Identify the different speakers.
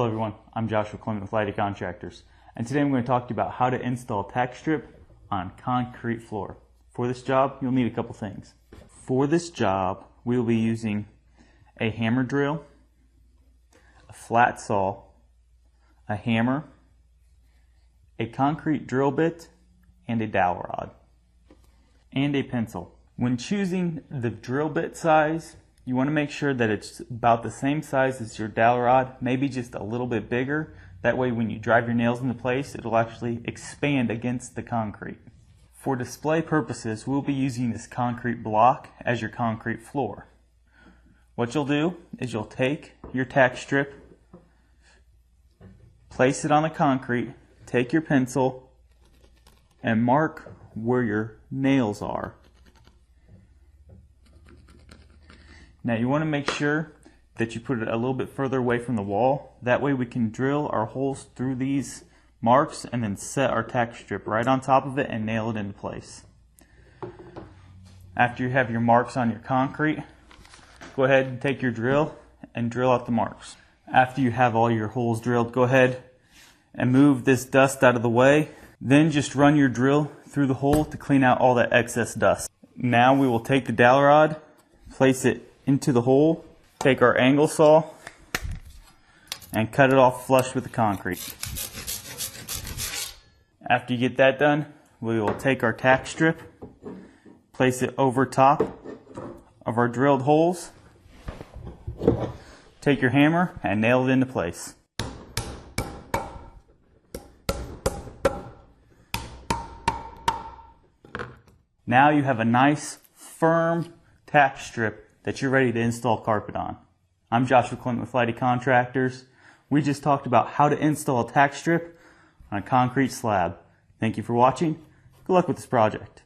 Speaker 1: Hello everyone, I'm Joshua Clement with Lighty Contractors, and today I'm going to talk to you about how to install tack strip on concrete floor. For this job, you'll need a couple things. For this job, we will be using a hammer drill, a flat saw, a hammer, a concrete drill bit, and a dowel rod, and a pencil. When choosing the drill bit size, you want to make sure that it's about the same size as your dowel rod, maybe just a little bit bigger. That way when you drive your nails into place, it'll actually expand against the concrete. For display purposes, we'll be using this concrete block as your concrete floor. What you'll do is you'll take your tack strip, place it on the concrete, take your pencil, and mark where your nails are. Now you want to make sure that you put it a little bit further away from the wall. That way we can drill our holes through these marks and then set our tack strip right on top of it and nail it into place. After you have your marks on your concrete, go ahead and take your drill and drill out the marks. After you have all your holes drilled, go ahead and move this dust out of the way. Then just run your drill through the hole to clean out all that excess dust. Now we will take the dowel rod, place it into the hole, take our angle saw, and cut it off flush with the concrete. After you get that done, we will take our tack strip, place it over top of our drilled holes, take your hammer and nail it into place. Now you have a nice firm tack strip that you're ready to install carpet on. I'm Joshua Clement with Lighty Contractors. We just talked about how to install a tack strip on a concrete slab. Thank you for watching. Good luck with this project.